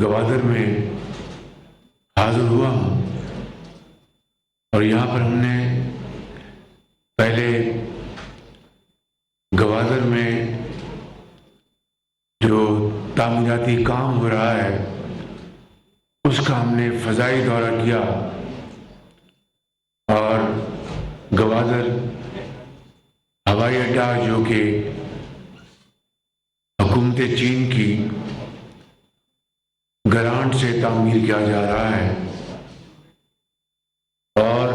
گوادر میں حاضر ہوا ہوں اور یہاں پر ہم نے پہلے گوادر میں جو تعمیراتی کام ہو رہا ہے اس کا ہم نے فضائی دورہ کیا اور گوادر ہوائی اڈہ جو کہ حکومت چین کی گرانٹ سے تعمیر کیا جا رہا ہے، اور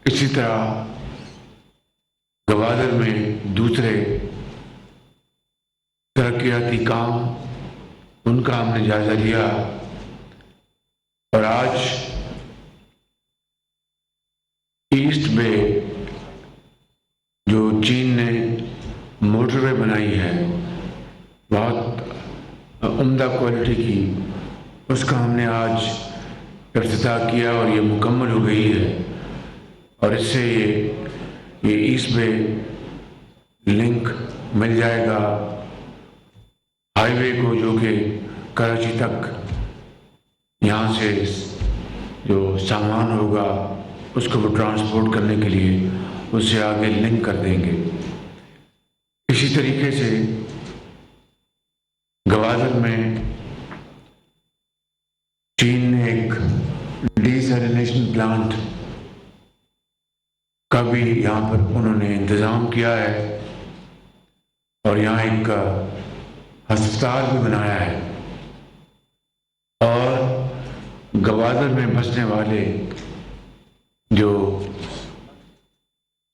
اسی طرح گوادر میں دوسرے ترقیاتی کام ان کا ہم نے جائزہ لیا، اور آج ایسٹ بے جو چین نے موٹر وے بنائی ہے بہت عمدہ کوالٹی کی، اس کا ہم نے آج افتتاح کیا اور یہ مکمل ہو گئی ہے، اور اس سے یہ ایسٹ بے لنک مل جائے گا ہائی وے کو، جو کہ کراچی تک یہاں سے جو سامان ہوگا اس کو وہ ٹرانسپورٹ کرنے کے لیے اس سے آگے لنک کر دیں گے۔ اسی طریقے سے گوادر میں چین نے ایک ڈیسیلینیشن پلانٹ کا بھی یہاں پر انہوں نے انتظام کیا ہے، اور یہاں ایک ہسپتال بھی بنایا ہے، اور گوادر میں بسنے والے جو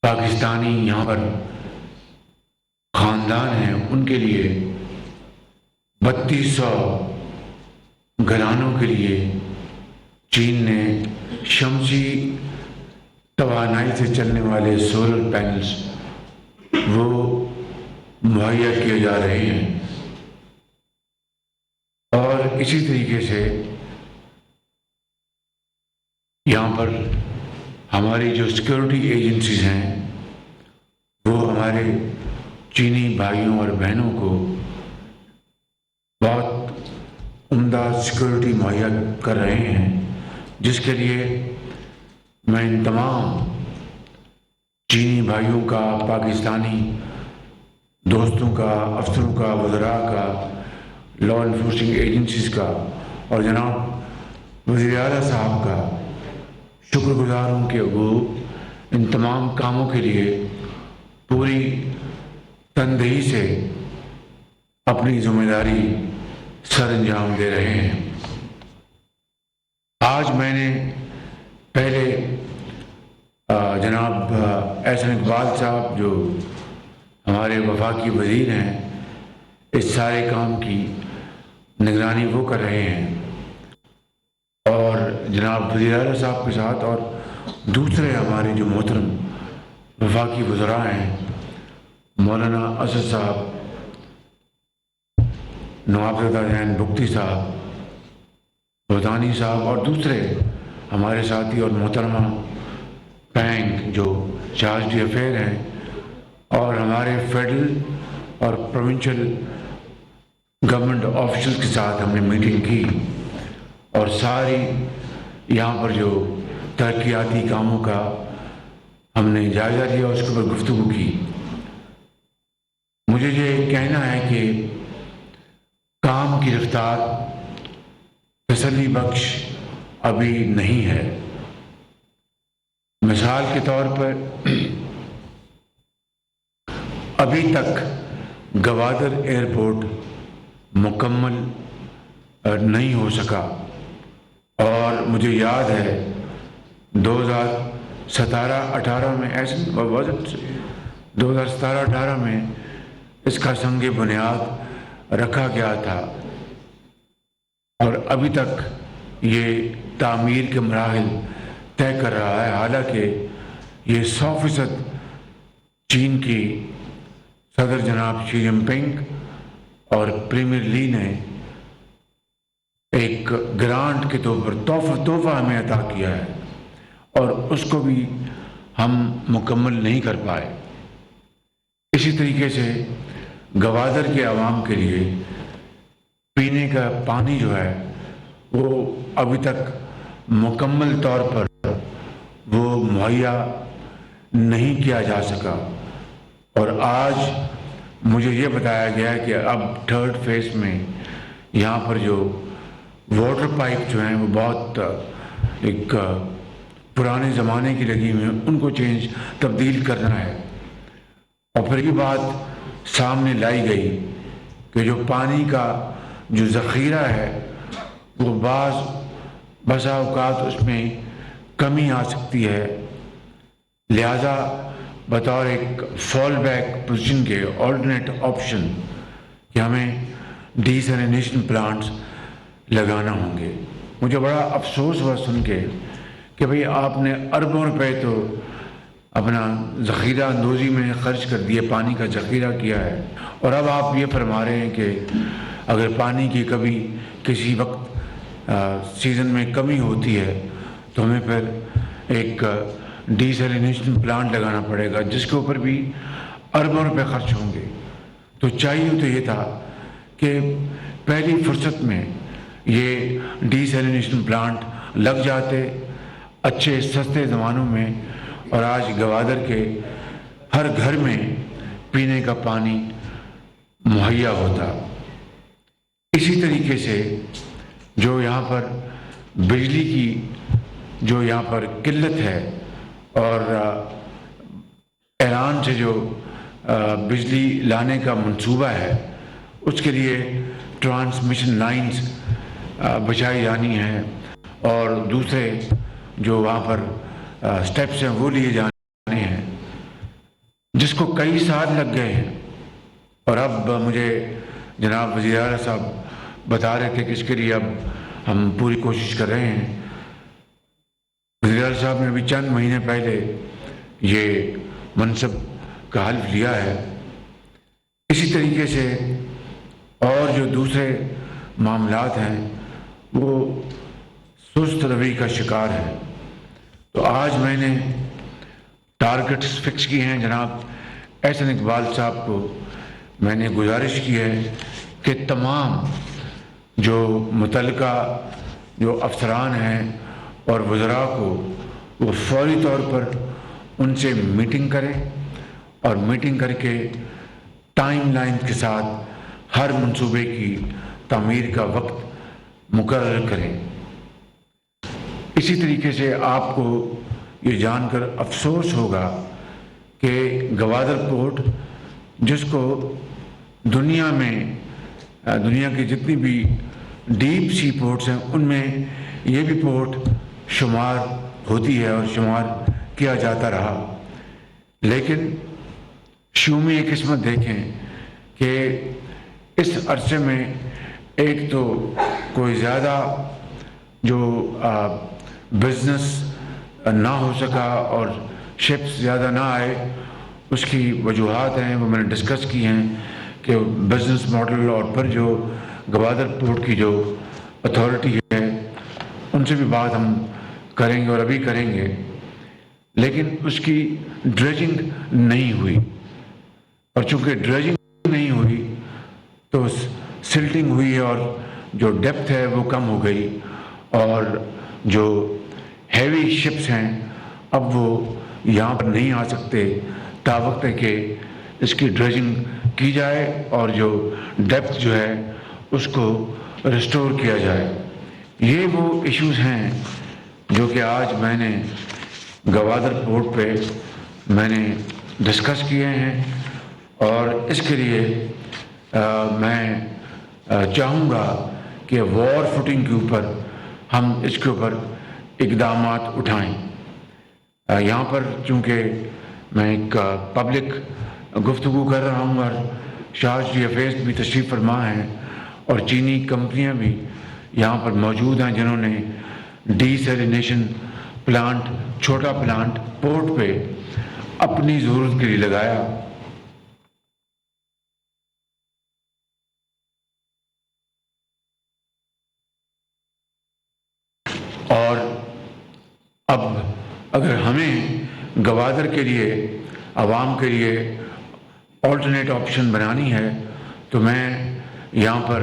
پاکستانی یہاں پر خاندان ہیں ان کے لیے 3200 گھرانوں کے لیے چین نے شمسی توانائی سے چلنے والے سولر پینلز وہ مہیا کیے جا رہے ہیں، اور اسی طریقے سے یہاں پر ہماری جو سیکورٹی ایجنسیز ہیں وہ ہمارے چینی بھائیوں اور بہنوں کو بہت عمدہ سیکورٹی مہیا کر رہے ہیں، جس کے لیے میں ان تمام چینی بھائیوں کا، پاکستانی دوستوں کا، افسروں کا، وزراء کا، لا انفورسنگ ایجنسیز کا اور جناب وزیر اعلیٰ صاحب کا شکر گزار ہوں کہ وہ ان تمام کاموں کے لیے پوری تندہی سے اپنی ذمہ داری سر انجام دے رہے ہیں۔ آج میں نے پہلے جناب احسن اقبال صاحب جو ہمارے وفاقی وزیر ہیں، اس سارے کام کی نگرانی وہ کر رہے ہیں، اور جناب وزیر اعلیٰ صاحب کے ساتھ اور دوسرے ہمارے جو محترم وفاقی وزراء ہیں، مولانا اسد صاحب، نواب زادہ حسین بگٹی صاحب، بھوتانی صاحب، اور دوسرے ہمارے ساتھی اور محترمہ پینگ جو چارج افیئر ہیں، اور ہمارے فیڈرل اور پروونشل گورنمنٹ آفیشلز کے ساتھ ہم نے میٹنگ کی، اور ساری یہاں پر جو ترقیاتی کاموں کا ہم نے جائزہ لیا، اس کے اوپر گفتگو کی۔ مجھے یہ کہنا ہے کہ کام کی رفتار تسلی بخش ابھی نہیں ہے۔ مثال کے طور پر ابھی تک گوادر ایئرپورٹ مکمل نہیں ہو سکا، اور مجھے یاد ہے 2017-18 میں 2017-18 میں اس کا سنگ بنیاد رکھا گیا تھا، اور ابھی تک یہ تعمیر کے مراحل طے کر رہا ہے، حالانکہ یہ 100% چین کی صدر جناب شی جن پنگ اور پریمیئر لی نے ایک گرانٹ کے طور پر تحفہ ہمیں عطا کیا ہے، اور اس کو بھی ہم مکمل نہیں کر پائے۔ اسی طریقے سے گوادر کے عوام کے لیے پینے کا پانی جو ہے وہ ابھی تک مکمل طور پر وہ مہیا نہیں کیا جا سکا، اور آج مجھے یہ بتایا گیا ہے کہ اب 3rd فیز میں یہاں پر جو واٹر پائپ جو ہیں وہ بہت ایک پرانے زمانے کی لگی ہوئی ہیں، ان کو تبدیل کرنا ہے۔ اور پھر یہ بات سامنے لائی گئی کہ جو پانی کا جو ذخیرہ ہے وہ بسا اوقات اس میں کمی آ سکتی ہے، لہذا بطور ایک فال بیک پوزیشن کے آلٹرنیٹ آپشن کہ ہمیں ڈی سیلینیشن پلانٹس لگانا ہوں گے۔ مجھے بڑا افسوس ہوا سن کے کہ بھئی آپ نے اربوں روپے تو اپنا ذخیرہ اندوزی میں خرچ کر دیے، پانی کا ذخیرہ کیا ہے، اور اب آپ یہ فرما رہے ہیں کہ اگر پانی کی کبھی کسی وقت سیزن میں کمی ہوتی ہے تو ہمیں پھر ایک ڈی سیلینیشن پلانٹ لگانا پڑے گا، جس کے اوپر بھی اربوں روپے خرچ ہوں گے۔ تو چاہیے تو یہ تھا کہ پہلی فرصت میں یہ ڈی سیلینیشن پلانٹ لگ جاتے اچھے سستے زمانوں میں، اور آج گوادر کے ہر گھر میں پینے کا پانی مہیا ہوتا۔ اسی طریقے سے جو یہاں پر بجلی کی جو یہاں پر قلت ہے، اور ایران سے جو بجلی لانے کا منصوبہ ہے اس کے لیے ٹرانسمیشن لائنز بچائی جانی ہیں، اور دوسرے جو وہاں پر سٹیپس ہیں وہ لیے جانے ہیں، جس کو کئی سال لگ گئے ہیں۔ اور اب مجھے جناب وزیر اعلیٰ صاحب بتا رہے تھے کہ اس کے لیے اب ہم پوری کوشش کر رہے ہیں۔ وزیر اعلیٰ صاحب نے ابھی چند مہینے پہلے یہ منصب کا حلف لیا ہے۔ اسی طریقے سے اور جو دوسرے معاملات ہیں وہ سست روی کا شکار ہے۔ تو آج میں نے ٹارگٹس فکس کیے ہیں، جناب احسن اقبال صاحب کو میں نے گزارش کی ہے کہ تمام جو متعلقہ جو افسران ہیں اور وزراء کو وہ فوری طور پر ان سے میٹنگ کریں، اور میٹنگ کر کے ٹائم لائن کے ساتھ ہر منصوبے کی تعمیر کا وقت مقرر کریں۔ اسی طریقے سے آپ کو یہ جان کر افسوس ہوگا کہ گوادر پورٹ، جس کو دنیا کی جتنی بھی ڈیپ سی پورٹس ہیں ان میں یہ بھی پورٹ شمار ہوتی ہے اور شمار کیا جاتا رہا، لیکن شومی قسمت دیکھیں کہ اس عرصے میں ایک تو کوئی زیادہ جو بزنس نہ ہو سکا اور شپس زیادہ نہ آئے، اس کی وجوہات ہیں وہ میں نے ڈسکس کی ہیں کہ بزنس ماڈل، اور پھر جو گوادر پورٹ کی جو اتھارٹی ہے ان سے بھی بات ہم کریں گے اور ابھی کریں گے، لیکن اس کی ڈریجنگ نہیں ہوئی، اور چونکہ ڈریجنگ نہیں ہوئی تو سلٹنگ ہوئی ہے، اور جو ڈیپتھ ہے وہ کم ہو گئی، اور جو ہیوی شپس ہیں اب وہ یہاں پر نہیں آ سکتے تاوقت ہے کہ اس کی ڈریجنگ کی جائے اور جو ڈیپتھ جو ہے اس کو ریسٹور کیا جائے۔ یہ وہ ایشوز ہیں جو کہ آج میں نے گوادر پورٹ پہ میں نے ڈسکس کیے ہیں، اور اس کے لیے میں چاہوں گا کہ وار فوٹنگ کے اوپر ہم اس کے اوپر اقدامات اٹھائیں۔ یہاں پر چونکہ میں ایک پبلک گفتگو کر رہا ہوں، اور شاہ جی حفیظ بھی تشریف فرما ہیں، اور چینی کمپنیاں بھی یہاں پر موجود ہیں جنہوں نے ڈی سیلینیشن پلانٹ، چھوٹا پلانٹ پورٹ پہ اپنی ضرورت کے لیے لگایا۔ اور اب اگر ہمیں گوادر کے لیے، عوام کے لیے آلٹرنیٹ آپشن بنانی ہے تو میں یہاں پر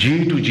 G2G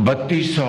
3200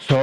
100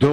2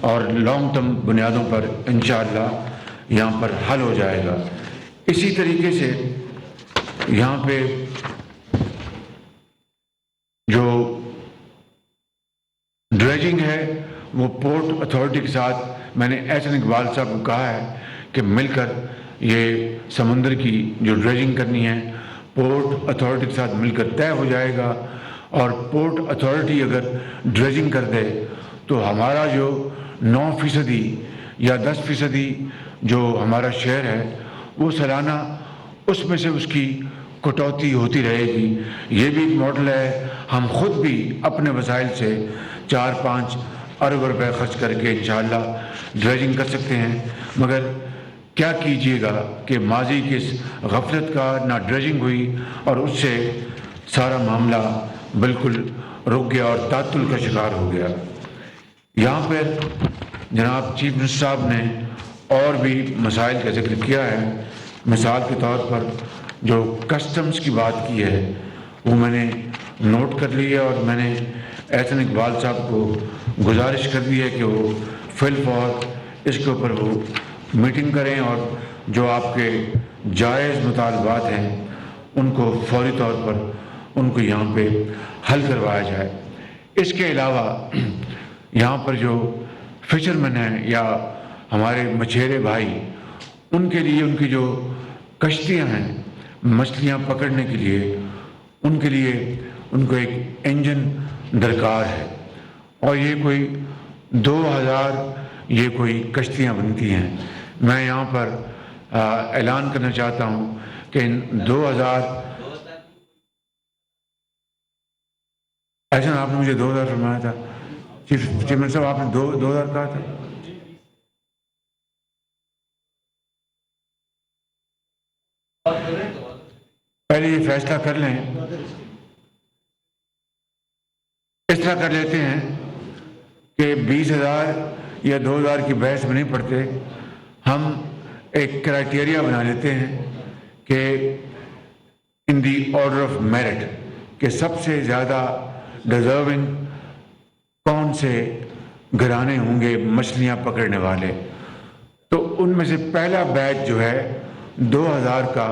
اور لانگ ٹرم بنیادوں پر انشاءاللہ یہاں پر حل ہو جائے گا۔ اسی طریقے سے یہاں پہ جو ڈریجنگ ہے وہ پورٹ اتھارٹی کے ساتھ میں نے احسن اقبال صاحب کو کہا ہے کہ مل کر یہ سمندر کی جو ڈریجنگ کرنی ہے پورٹ اتھارٹی کے ساتھ مل کر طے ہو جائے گا، اور پورٹ اتھارٹی اگر ڈریجنگ کر دے تو ہمارا جو 9% یا 10% جو ہمارا شیئر ہے وہ سالانہ اس میں سے اس کی کٹوتی ہوتی رہے گی۔ یہ بھی ایک ماڈل ہے، ہم خود بھی اپنے وسائل سے 4-5 ارب روپے خرچ کر کے انشاءاللہ ڈریجنگ کر سکتے ہیں، مگر کیا کیجئے گا کہ ماضی کی اس غفلت کا نہ ڈریجنگ ہوئی اور اس سے سارا معاملہ بالکل رک گیا اور تعطل کا شکار ہو گیا۔ یہاں پر جناب چیف منسٹر صاحب نے اور بھی مسائل کا ذکر کیا ہے۔ مثال کے طور پر جو کسٹمز کی بات کی ہے وہ میں نے نوٹ کر لی ہے، اور میں نے احسن اقبال صاحب کو گزارش کر دی ہے کہ وہ فی الفور اس کے اوپر وہ میٹنگ کریں اور جو آپ کے جائز مطالبات ہیں ان کو فوری طور پر ان کو یہاں پہ حل کروایا جائے۔ اس کے علاوہ یہاں پر جو فشرمین ہیں یا ہمارے مچھیرے بھائی، ان کے لیے ان کی جو کشتیاں ہیں مچھلیاں پکڑنے کے لیے، ان کے لیے ان کو ایک انجن درکار ہے، اور یہ کوئی 2000 یہ کوئی کشتیاں بنتی ہیں۔ میں یہاں پر اعلان کرنا چاہتا ہوں کہ ان 2000 ایسا آپ نے مجھے 2000 فرمایا تھا چیف منسٹر صاحب، آپ نے 2000 کہا تھا۔ پہلے یہ فیصلہ کر لیں، اس طرح کر لیتے ہیں کہ 20,000 یا 2000 کی بحث میں نہیں پڑتے، ہم ایک کرائٹیریا بنا لیتے ہیں کہ ان دی آرڈر آف میرٹ، کہ سب سے زیادہ ڈیزرونگ کون سے گھرانے ہوں گے مچھلیاں پکڑنے والے، تو ان میں سے پہلا بیچ جو ہے 2000 کا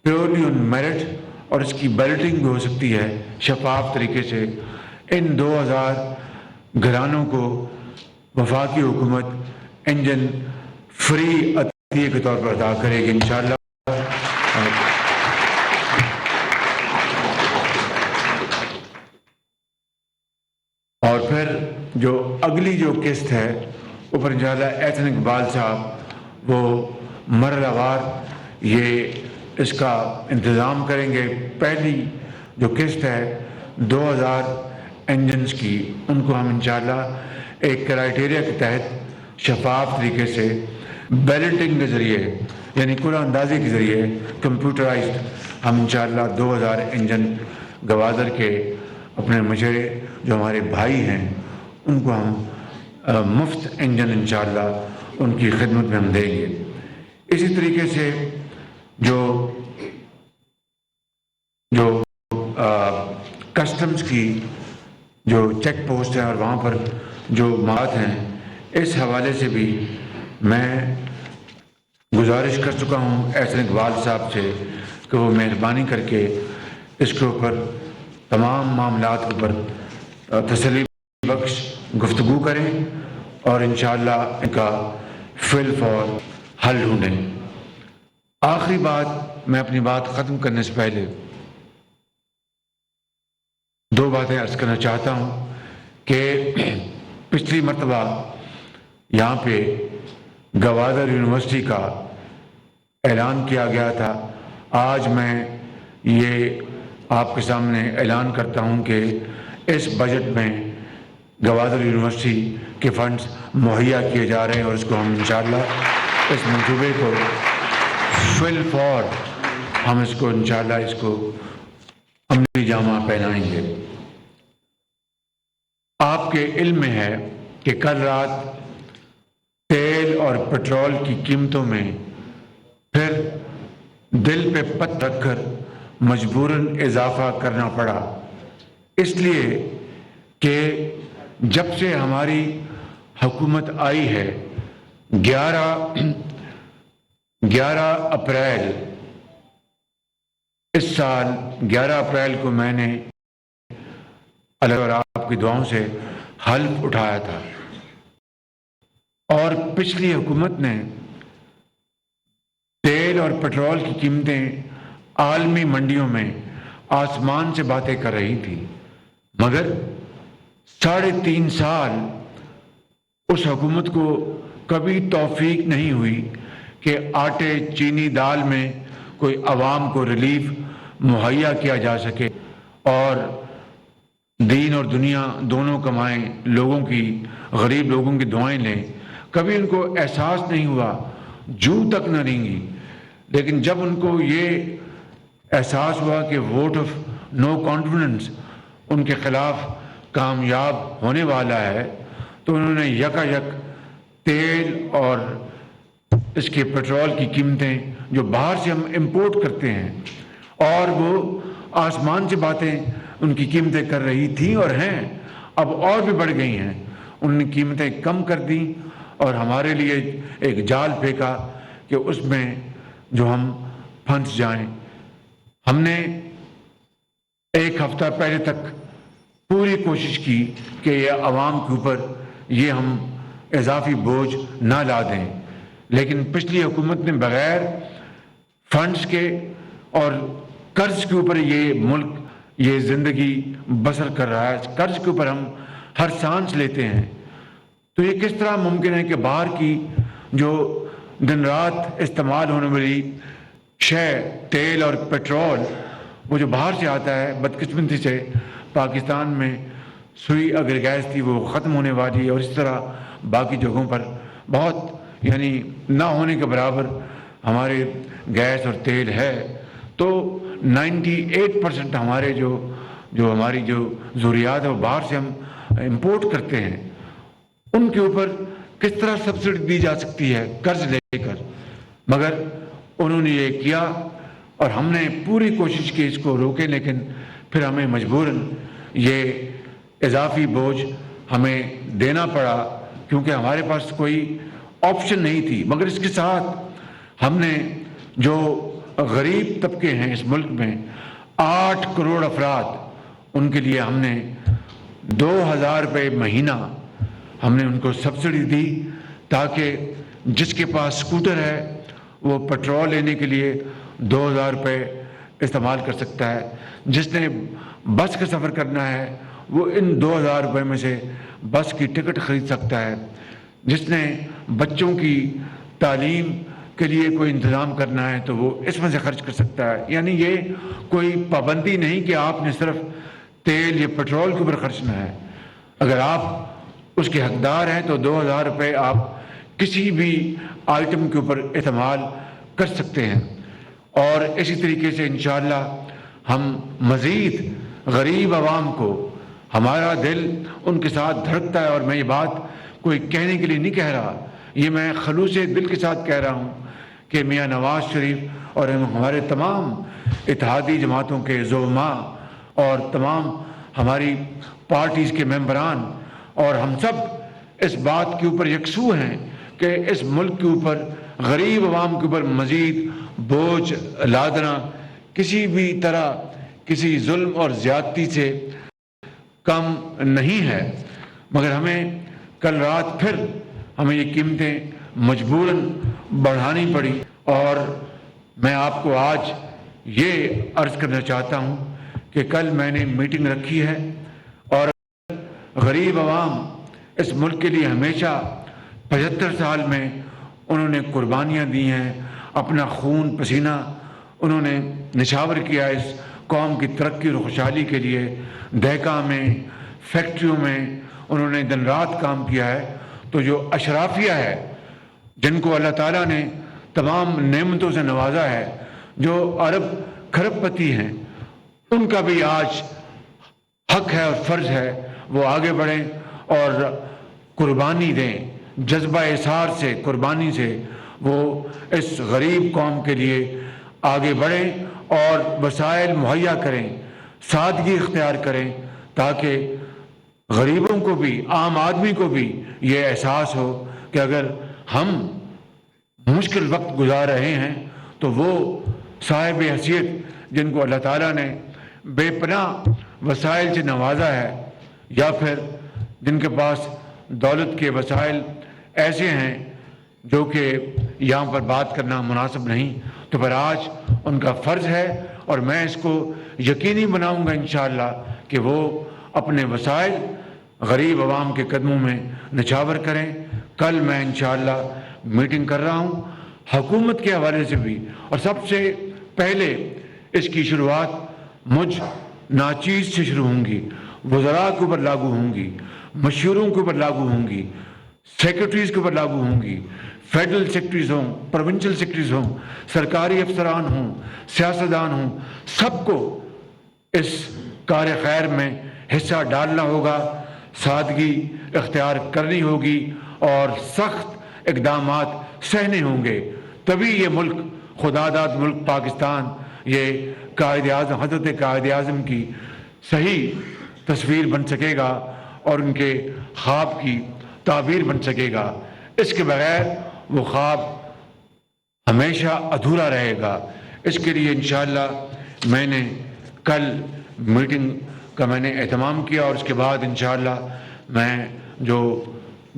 پیورلی ان میرٹ، اور اس کی بیلٹنگ بھی ہو سکتی ہے شفاف طریقے سے۔ ان 2000 گھرانوں کو وفاقی حکومت انجن فری عطیے کے طور پر ادا کرے گی انشاءاللہ۔ اور پھر جو اگلی جو قسط ہے اوپر انشاءاللہ احسن اقبال صاحب وہ مرحلہ وار یہ اس کا انتظام کریں گے۔ پہلی جو قسط ہے 2000 انجنز کی، ان کو ہم انشاءاللہ ایک کرائٹیریا کے تحت شفاف طریقے سے بیلٹنگ کے ذریعے یعنی قرعہ اندازی کے ذریعے کمپیوٹرائزڈ ہم انشاءاللہ 2000 انجن گوادر کے اپنے مشورے جو ہمارے بھائی ہیں ان کو ہم مفت انجن انشاءاللہ ان کی خدمت میں ہم دیں گے۔ اسی طریقے سے جو کسٹمز کی جو چیک پوسٹ ہیں اور وہاں پر جو مواد ہیں، اس حوالے سے بھی میں گزارش کر چکا ہوں احسن اقبال صاحب سے کہ وہ مہربانی کر کے اس کے اوپر تمام معاملات کے اوپر تسلی بخش گفتگو کریں اور انشاءاللہ ان کا فی الفور حل ڈھونڈیں۔ آخری بات، میں اپنی بات ختم کرنے سے پہلے 2 باتیں عرض کرنا چاہتا ہوں کہ پچھلی مرتبہ یہاں پہ گوادر یونیورسٹی کا اعلان کیا گیا تھا۔ آج میں یہ آپ کے سامنے اعلان کرتا ہوں کہ اس بجٹ میں گوادر یونیورسٹی کے فنڈز مہیا کیے جا رہے ہیں، اور اس کو ہم انشاءاللہ اس منصوبے کو فی الفور ہم اس کو انشاءاللہ اس کو عملی جامہ پہنائیں گے۔ آپ کے علم میں ہے کہ کل رات تیل اور پٹرول کی قیمتوں میں پھر دل پہ پت رکھ کر مجبوراً اضافہ کرنا پڑا، اس لیے کہ جب سے ہماری حکومت آئی ہے 11 اپریل اس سال 11 اپریل کو میں نے اللہ اور آپ کی دعاؤں سے حلف اٹھایا تھا، اور پچھلی حکومت نے تیل اور پٹرول کی قیمتیں عالمی منڈیوں میں آسمان سے باتیں کر رہی تھی، مگر 3.5 سال اس حکومت کو کبھی توفیق نہیں ہوئی کہ آٹے، چینی، دال میں کوئی عوام کو ریلیف مہیا کیا جا سکے اور دین اور دنیا دونوں کمائیں، لوگوں کی، غریب لوگوں کی دعائیں لیں۔ کبھی ان کو احساس نہیں ہوا، جو تک نہ رینگی۔ لیکن جب ان کو یہ احساس ہوا کہ ووٹ آف نو کانفیڈنس ان کے خلاف کامیاب ہونے والا ہے، تو انہوں نے یکا یک تیل اور اس کے پٹرول کی قیمتیں جو باہر سے ہم امپورٹ کرتے ہیں، اور وہ آسمان سے باتیں ان کی قیمتیں کر رہی تھیں اور ہیں، اب اور بھی بڑھ گئی ہیں، انہوں نے قیمتیں کم کر دیں اور ہمارے لیے ایک جال پھینکا کہ اس میں جو ہم پھنس جائیں۔ ہم نے ایک ہفتہ پہلے تک پوری کوشش کی کہ یہ عوام کے اوپر یہ ہم اضافی بوجھ نہ لا دیں، لیکن پچھلی حکومت نے بغیر فنڈز کے اور قرض کے اوپر یہ ملک یہ زندگی بسر کر رہا ہے۔ قرض کے اوپر ہم ہر سانس لیتے ہیں، تو یہ کس طرح ممکن ہے کہ باہر کی جو دن رات استعمال ہونے والی شے، تیل اور پیٹرول، وہ جو باہر سے آتا ہے، بدقسمتی سے پاکستان میں سوئی اگر گیس تھی وہ ختم ہونے والی ہے، اور اس طرح باقی جگہوں پر بہت یعنی نہ ہونے کے برابر ہمارے گیس اور تیل ہے۔ تو 98% ہمارے جو ہماری جو ضروریات ہے وہ باہر سے ہم امپورٹ کرتے ہیں، ان کے اوپر کس طرح سبسڈی دی جا سکتی ہے قرض لے کر؟ مگر انہوں نے یہ کیا اور ہم نے پوری کوشش کی اس کو روکے، لیکن پھر ہمیں مجبوراً یہ اضافی بوجھ ہمیں دینا پڑا، کیونکہ ہمارے پاس کوئی آپشن نہیں تھی۔ مگر اس کے ساتھ ہم نے جو غریب طبقے ہیں اس ملک میں 8 کروڑ افراد، ان کے لیے ہم نے 2000 روپے مہینہ ہم نے ان کو سبسڈی دی، تاکہ جس کے پاس اسکوٹر ہے وہ پٹرول لینے کے لیے 2000 روپے استعمال کر سکتا ہے، جس نے بس کا سفر کرنا ہے وہ ان 2000 روپے میں سے بس کی ٹکٹ خرید سکتا ہے، جس نے بچوں کی تعلیم کے لیے کوئی انتظام کرنا ہے تو وہ اس میں سے خرچ کر سکتا ہے۔ یعنی یہ کوئی پابندی نہیں کہ آپ نے صرف تیل یا پٹرول کے اوپر خرچنا ہے، اگر آپ اس کے حقدار ہیں تو 2000 روپے آپ کسی بھی آئٹم کے اوپر استعمال کر سکتے ہیں۔ اور اسی طریقے سے انشاءاللہ ہم مزید غریب عوام کو، ہمارا دل ان کے ساتھ دھڑکتا ہے، اور میں یہ بات کوئی کہنے کے لیے نہیں کہہ رہا، یہ میں خلوص دل کے ساتھ کہہ رہا ہوں کہ میاں نواز شریف اور ہمارے تمام اتحادی جماعتوں کے زعماء اور تمام ہماری پارٹیز کے ممبران اور ہم سب اس بات کے اوپر یکسو ہیں کہ اس ملک کے اوپر غریب عوام کے اوپر مزید بوجھ لادنا کسی بھی طرح کسی ظلم اور زیادتی سے کم نہیں ہے۔ مگر ہمیں کل رات پھر ہمیں یہ قیمتیں مجبوراً بڑھانی پڑی، اور میں آپ کو آج یہ عرض کرنا چاہتا ہوں کہ کل میں نے میٹنگ رکھی ہے، اور غریب عوام اس ملک کے لیے ہمیشہ 75 سال میں انہوں نے قربانیاں دی ہیں، اپنا خون پسینہ انہوں نے نچھاور کیا اس قوم کی ترقی اور خوشحالی کے لیے، دہکا میں، فیکٹریوں میں انہوں نے دن رات کام کیا ہے۔ تو جو اشرافیہ ہے، جن کو اللہ تعالیٰ نے تمام نعمتوں سے نوازا ہے، جو ارب کھرب پتی ہیں، ان کا بھی آج حق ہے اور فرض ہے وہ آگے بڑھیں اور قربانی دیں، جذبہ اثار سے، قربانی سے وہ اس غریب قوم کے لیے آگے بڑھیں اور وسائل مہیا کریں، سادگی اختیار کریں، تاکہ غریبوں کو بھی، عام آدمی کو بھی یہ احساس ہو کہ اگر ہم مشکل وقت گزار رہے ہیں تو وہ صاحب حیثیت جن کو اللہ تعالیٰ نے بے پناہ وسائل سے نوازا ہے، یا پھر جن کے پاس دولت کے وسائل ایسے ہیں جو کہ یہاں پر بات کرنا مناسب نہیں، تو پر آج ان کا فرض ہے اور میں اس کو یقینی بناؤں گا انشاءاللہ کہ وہ اپنے وسائل غریب عوام کے قدموں میں نچھاور کریں۔ کل میں انشاءاللہ میٹنگ کر رہا ہوں حکومت کے حوالے سے بھی، اور سب سے پہلے اس کی شروعات مجھ ناچیز سے شروع ہوں گی، وزراء کے اوپر لاگو ہوں گی، مشیروں کے اوپر لاگو ہوں گی، سیکرٹریز کے اوپر لاگو ہوں گی، فیڈرل سیکرٹریز ہوں، پروونشل سیکرٹریز ہوں، سرکاری افسران ہوں، سیاستدان ہوں، سب کو اس کار خیر میں حصہ ڈالنا ہوگا، سادگی اختیار کرنی ہوگی اور سخت اقدامات سہنے ہوں گے، تبھی یہ ملک خدا داد ملک پاکستان، یہ قائد اعظم حضرت قائد اعظم کی صحیح تصویر بن سکے گا اور ان کے خواب کی تعبیر بن سکے گا۔ اس کے بغیر وہ خواب ہمیشہ ادھورا رہے گا۔ اس کے لیے انشاءاللہ میں نے کل میٹنگ کا میں نے اہتمام کیا، اور اس کے بعد انشاءاللہ میں جو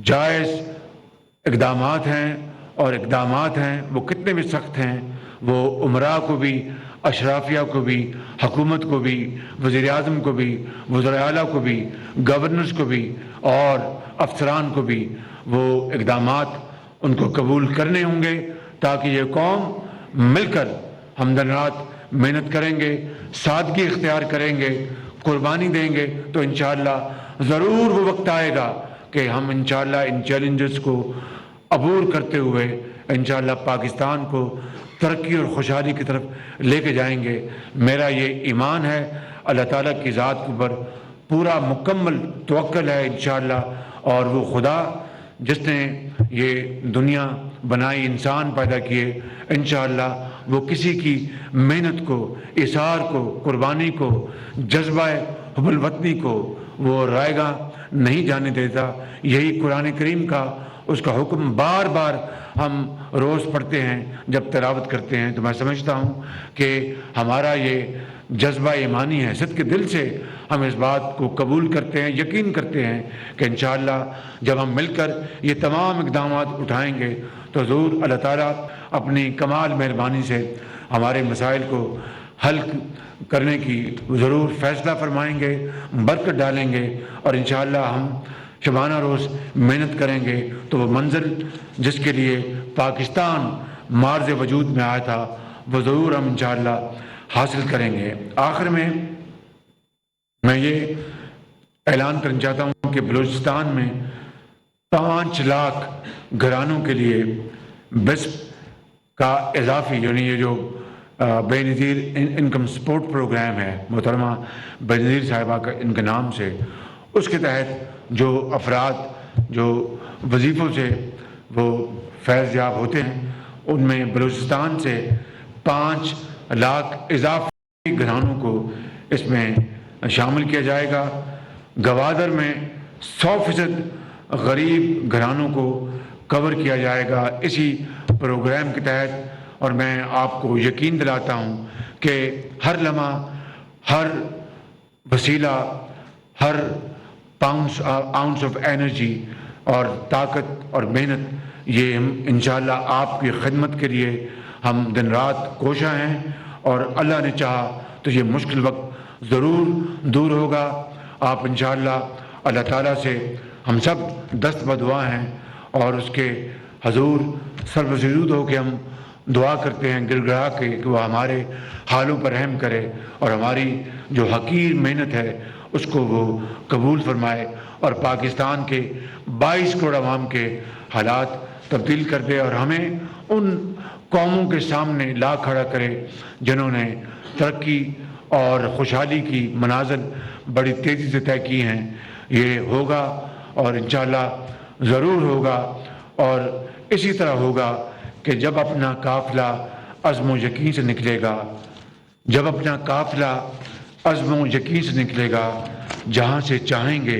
جائز اقدامات ہیں وہ کتنے بھی سخت ہیں، وہ عمراء کو بھی، اشرافیہ کو بھی، حکومت کو بھی، وزیر اعظم کو بھی، وزراء اعلیٰ کو بھی، گورنرز کو بھی اور افسران کو بھی وہ اقدامات ان کو قبول کرنے ہوں گے، تاکہ یہ قوم مل کر ہم دن رات محنت کریں گے، سادگی اختیار کریں گے، قربانی دیں گے، تو انشاءاللہ ضرور وہ وقت آئے گا کہ ہم انشاءاللہ ان چیلنجز کو عبور کرتے ہوئے انشاءاللہ پاکستان کو ترقی اور خوشحالی کی طرف لے کے جائیں گے۔ میرا یہ ایمان ہے، اللہ تعالیٰ کی ذات کے اوپر پورا مکمل توکل ہے انشاءاللہ، اور وہ خدا جس نے یہ دنیا بنائی، انسان پیدا کیے، انشاءاللہ وہ کسی کی محنت کو، ایثار کو، قربانی کو، جذبہ حب الوطنی کو وہ رائے گا نہیں جانے دیتا۔ یہی قرآن کریم کا اس کا حکم بار بار ہم روز پڑھتے ہیں جب تلاوت کرتے ہیں، تو میں سمجھتا ہوں کہ ہمارا یہ جذبہ ایمانی ہے، صدق دل سے ہم اس بات کو قبول کرتے ہیں، یقین کرتے ہیں کہ انشاءاللہ جب ہم مل کر یہ تمام اقدامات اٹھائیں گے تو ضرور اللہ تعالیٰ اپنی کمال مہربانی سے ہمارے مسائل کو حل کرنے کی ضرور فیصلہ فرمائیں گے، برکت ڈالیں گے، اور انشاءاللہ ہم شبانہ روز محنت کریں گے تو وہ منزل جس کے لیے پاکستان مارز وجود میں آیا تھا وہ ضرور ہم انشاءاللہ حاصل کریں گے۔ آخر میں یہ اعلان کرنا چاہتا ہوں کہ بلوچستان میں 5 لاکھ گھرانوں کے لیے بسپ کا اضافی، یعنی یہ جو بے نظیر انکم سپورٹ پروگرام ہے، محترمہ بے نظیر صاحبہ کا ان کے نام سے، اس کے تحت جو افراد جو وظیفوں سے وہ فیض یاب ہوتے ہیں ان میں بلوچستان سے 5 لاکھ اضافی گھرانوں کو اس میں شامل کیا جائے گا۔ گوادر میں 100% غریب گھرانوں کو کور کیا جائے گا اسی پروگرام کے تحت، اور میں آپ کو یقین دلاتا ہوں کہ ہر لمحہ، ہر وسیلہ، ہر آؤنس آف انرجی اور طاقت اور محنت یہ ہم انشاءاللہ آپ کی خدمت کے لیے ہم دن رات کوشاں ہیں، اور اللہ نے چاہا تو یہ مشکل وقت ضرور دور ہوگا۔ آپ انشاءاللہ اللہ تعالیٰ سے ہم سب دست بدعا ہیں اور اس کے حضور سربسجود ہو کے ہم دعا کرتے ہیں گر گڑا کے کہ وہ ہمارے حالوں پر رحم کرے اور ہماری جو حقیر محنت ہے اس کو وہ قبول فرمائے اور پاکستان کے 22 کروڑ عوام کے حالات تبدیل کر دے اور ہمیں ان قوموں کے سامنے لا کھڑا کرے جنہوں نے ترقی اور خوشحالی کی منازل بڑی تیزی سے طے کی ہیں۔ یہ ہوگا اور انشاءاللہ ضرور ہوگا، اور اسی طرح ہوگا کہ جب اپنا قافلہ عزم و یقین سے نکلے گا، جب اپنا قافلہ عزم و یقین سے نکلے گا، جہاں سے چاہیں گے